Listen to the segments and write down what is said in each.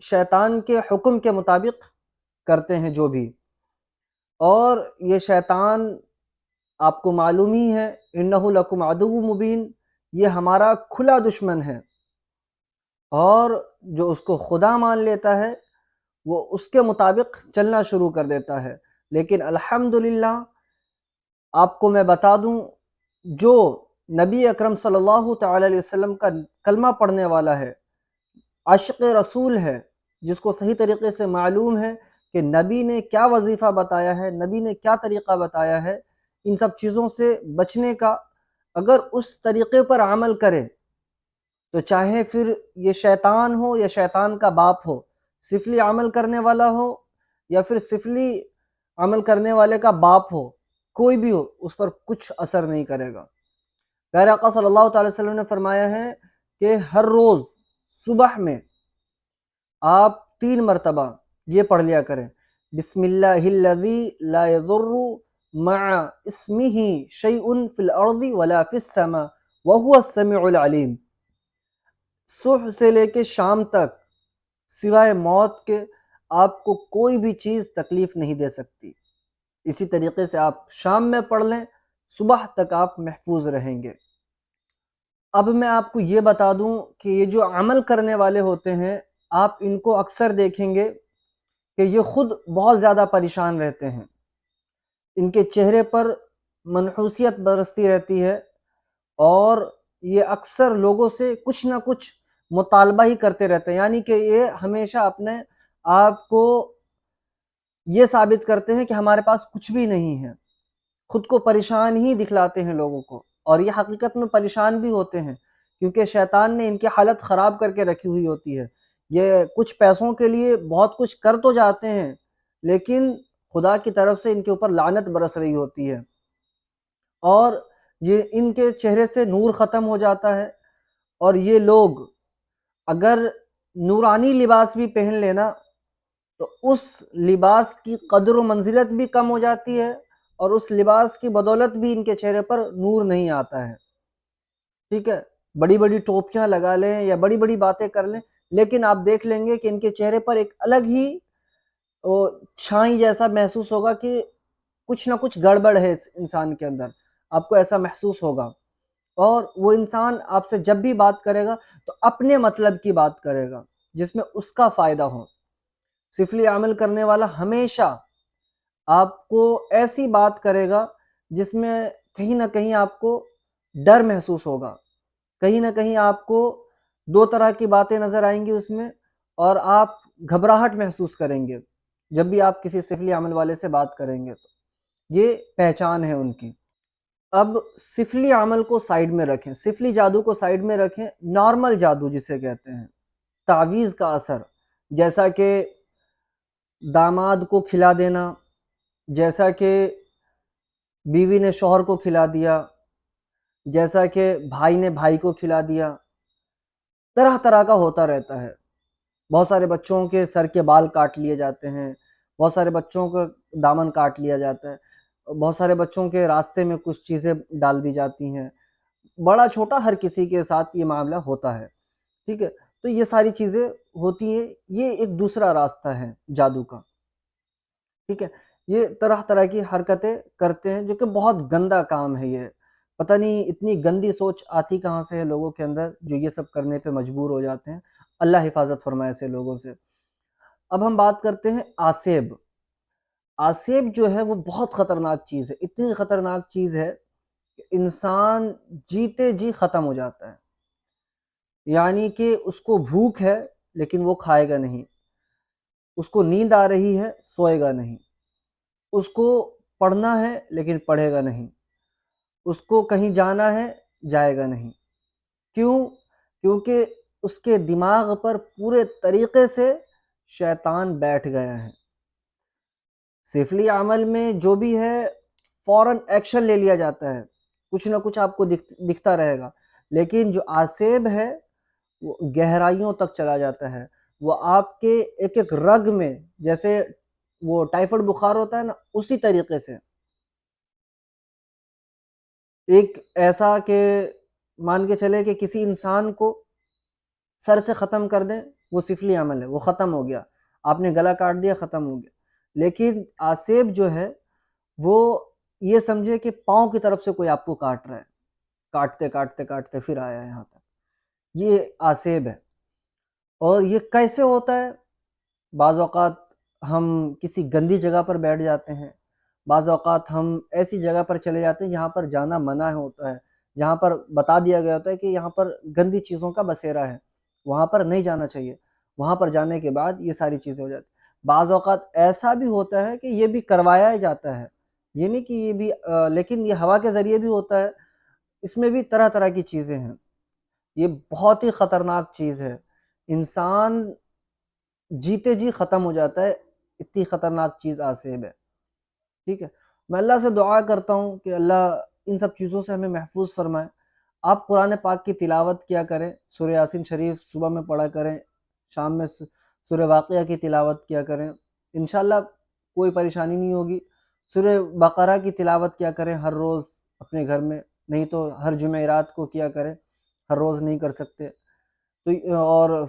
شیطان کے حکم کے مطابق کرتے ہیں جو بھی، اور یہ شیطان آپ کو معلوم ہی ہے، انہ لکم عدو مبین، یہ ہمارا کھلا دشمن ہے، اور جو اس کو خدا مان لیتا ہے وہ اس کے مطابق چلنا شروع کر دیتا ہے۔ لیکن الحمدللہ آپ کو میں بتا دوں، جو نبی اکرم صلی اللہ تعالی علیہ وسلم کا کلمہ پڑھنے والا ہے، عاشق رسول ہے، جس کو صحیح طریقے سے معلوم ہے کہ نبی نے کیا وظیفہ بتایا ہے، نبی نے کیا طریقہ بتایا ہے ان سب چیزوں سے بچنے کا، اگر اس طریقے پر عمل کرے تو چاہے پھر یہ شیطان ہو یا شیطان کا باپ ہو، سفلی عمل کرنے والا ہو یا پھر سفلی عمل کرنے والے کا باپ ہو، کوئی بھی ہو، اس پر کچھ اثر نہیں کرے گا۔ پیارے آقا صلی اللہ تعالی وسلم نے فرمایا ہے کہ ہر روز صبح میں آپ 3 مرتبہ یہ پڑھ لیا کریں، بسم اللہ الذی لا یضر مع اسمہ شیء فی الارض ولا فی السماء وہو السمیع العلیم۔ صبح سے لے کے شام تک سوائے موت کے آپ کو کوئی بھی چیز تکلیف نہیں دے سکتی۔ اسی طریقے سے آپ شام میں پڑھ لیں، صبح تک آپ محفوظ رہیں گے۔ اب میں آپ کو یہ بتا دوں کہ یہ جو عمل کرنے والے ہوتے ہیں، آپ ان کو اکثر دیکھیں گے کہ یہ خود بہت زیادہ پریشان رہتے ہیں، ان کے چہرے پر منحوسیت برستی رہتی ہے، اور یہ اکثر لوگوں سے کچھ نہ کچھ مطالبہ ہی کرتے رہتے ہیں، یعنی کہ یہ ہمیشہ اپنے آپ کو یہ ثابت کرتے ہیں کہ ہمارے پاس کچھ بھی نہیں ہے، خود کو پریشان ہی دکھلاتے ہیں لوگوں کو، اور یہ حقیقت میں پریشان بھی ہوتے ہیں، کیونکہ شیطان نے ان کی حالت خراب کر کے رکھی ہوئی ہوتی ہے۔ یہ کچھ پیسوں کے لیے بہت کچھ کر تو جاتے ہیں، لیکن خدا کی طرف سے ان کے اوپر لعنت برس رہی ہوتی ہے، اور یہ ان کے چہرے سے نور ختم ہو جاتا ہے، اور یہ لوگ اگر نورانی لباس بھی پہن لینا تو اس لباس کی قدر و منزلت بھی کم ہو جاتی ہے، اور اس لباس کی بدولت بھی ان کے چہرے پر نور نہیں آتا ہے۔ ٹھیک ہے، بڑی بڑی ٹوپیاں لگا لیں یا بڑی بڑی باتیں کر لیں، لیکن آپ دیکھ لیں گے کہ ان کے چہرے پر ایک الگ ہی چھائی جیسا محسوس ہوگا کہ کچھ نہ کچھ گڑبڑ ہے اس انسان کے اندر، آپ کو ایسا محسوس ہوگا۔ اور وہ انسان آپ سے جب بھی بات کرے گا تو اپنے مطلب کی بات کرے گا، جس میں اس کا فائدہ ہو۔ سفلی عمل کرنے والا ہمیشہ آپ کو ایسی بات کرے گا جس میں کہیں نہ کہیں آپ کو ڈر محسوس ہوگا، کہیں نہ کہیں آپ کو 2 طرح کی باتیں نظر آئیں گی اس میں، اور آپ گھبراہٹ محسوس کریں گے جب بھی آپ کسی سفلی عمل والے سے بات کریں گے، تو یہ پہچان ہے ان کی۔ اب سفلی عمل کو سائیڈ میں رکھیں، سفلی جادو کو سائیڈ میں رکھیں، نارمل جادو جسے کہتے ہیں، تعویذ کا اثر، جیسا کہ داماد کو کھلا دینا، جیسا کہ بیوی نے شوہر کو کھلا دیا، جیسا کہ بھائی نے بھائی کو کھلا دیا، طرح طرح کا ہوتا رہتا ہے۔ بہت سارے بچوں کے سر کے بال کاٹ لیے جاتے ہیں، بہت سارے بچوں کا دامن کاٹ لیا جاتا ہے، بہت سارے بچوں کے راستے میں کچھ چیزیں ڈال دی جاتی ہیں، بڑا چھوٹا ہر کسی کے ساتھ یہ معاملہ ہوتا ہے۔ ٹھیک ہے، تو یہ ساری چیزیں ہوتی ہیں، یہ ایک دوسرا راستہ ہے جادو کا۔ ٹھیک ہے، یہ طرح طرح کی حرکتیں کرتے ہیں جو کہ بہت گندا کام ہے۔ یہ پتہ نہیں اتنی گندی سوچ آتی کہاں سے ہے لوگوں کے اندر جو یہ سب کرنے پہ مجبور ہو جاتے ہیں۔ اللہ حفاظت فرمائے ایسے لوگوں سے۔ اب ہم بات کرتے ہیں آسیب۔ آسیب جو ہے وہ بہت خطرناک چیز ہے، اتنی خطرناک چیز ہے کہ انسان جیتے جی ختم ہو جاتا ہے، یعنی کہ اس کو بھوک ہے لیکن وہ کھائے گا نہیں، اس کو نیند آ رہی ہے سوئے گا نہیں، اس کو پڑھنا ہے لیکن پڑھے گا نہیں، اس کو کہیں جانا ہے جائے گا نہیں۔ کیوں؟ کیونکہ اس کے دماغ پر پورے طریقے سے شیطان بیٹھ گیا ہے۔ سفلی عمل میں جو بھی ہے فوراً ایکشن لے لیا جاتا ہے، کچھ نہ کچھ آپ کو دکھتا رہے گا، لیکن جو آسیب ہے وہ گہرائیوں تک چلا جاتا ہے، وہ آپ کے ایک ایک رگ میں، جیسے وہ ٹائیفائڈ بخار ہوتا ہے نا، اسی طریقے سے ایک ایسا کہ مان کے چلے کہ کسی انسان کو سر سے ختم کر دیں، وہ سفلی عمل ہے، وہ ختم ہو گیا، آپ نے گلا کاٹ دیا، ختم ہو گیا۔ لیکن آسیب جو ہے وہ یہ سمجھے کہ پاؤں کی طرف سے کوئی آپ کو کاٹ رہا ہے، کاٹتے کاٹتے کاٹتے پھر آیا یہاں تک، یہ آسیب ہے۔ اور یہ کیسے ہوتا ہے؟ بعض اوقات ہم کسی گندی جگہ پر بیٹھ جاتے ہیں، بعض اوقات ہم ایسی جگہ پر چلے جاتے ہیں جہاں پر جانا منع ہوتا ہے، جہاں پر بتا دیا گیا ہوتا ہے کہ یہاں پر گندی چیزوں کا بسیرا ہے، وہاں پر نہیں جانا چاہیے، وہاں پر جانے کے بعد یہ ساری چیزیں ہو جاتی ہیں۔ بعض اوقات ایسا بھی ہوتا ہے کہ یہ بھی کروایا ہی جاتا ہے، یہ نہیں کہ یہ بھی لیکن یہ ہوا کے ذریعے بھی ہوتا ہے، اس میں بھی طرح طرح کی چیزیں ہیں، یہ بہت ہی خطرناک چیز ہے، انسان جیتے جی ختم ہو جاتا ہے، اتنی خطرناک چیز آسیب ہے، ٹھیک ہے۔ میں اللہ سے دعا کرتا ہوں کہ اللہ ان سب چیزوں سے ہمیں محفوظ فرمائے۔ آپ قرآن پاک کی تلاوت کیا کریں، سورہ یاسین شریف صبح میں پڑھا کریں، شام میں سورہ واقعہ کی تلاوت کیا کریں، انشاءاللہ کوئی پریشانی نہیں ہوگی۔ سورہ بقرہ کی تلاوت کیا کریں ہر روز اپنے گھر میں، نہیں تو ہر جمعرات کو کیا کریں، ہر روز نہیں کر سکتے تو، اور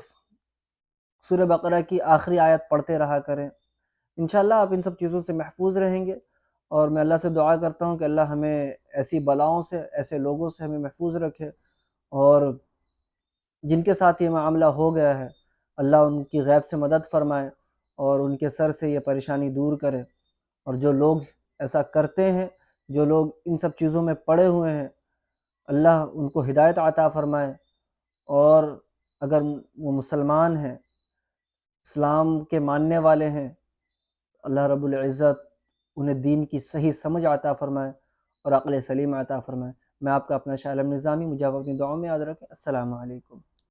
سورہ بقرہ کی آخری آیت پڑھتے رہا کریں، انشاءاللہ آپ ان سب چیزوں سے محفوظ رہیں گے۔ اور میں اللہ سے دعا کرتا ہوں کہ اللہ ہمیں ایسی بلاؤں سے، ایسے لوگوں سے ہمیں محفوظ رکھے، اور جن کے ساتھ یہ معاملہ ہو گیا ہے اللہ ان کی غیب سے مدد فرمائے اور ان کے سر سے یہ پریشانی دور کرے۔ اور جو لوگ ایسا کرتے ہیں، جو لوگ ان سب چیزوں میں پڑے ہوئے ہیں، اللہ ان کو ہدایت عطا فرمائے، اور اگر وہ مسلمان ہیں، اسلام کے ماننے والے ہیں، اللہ رب العزت انہیں دین کی صحیح سمجھ عطا فرمائے اور عقل سلیم عطا فرمائے۔ میں آپ کا اپنا شاہ عالم نظامی، مجھے آپ اپنی دعاؤں میں یاد رکھیں۔ السلام علیکم۔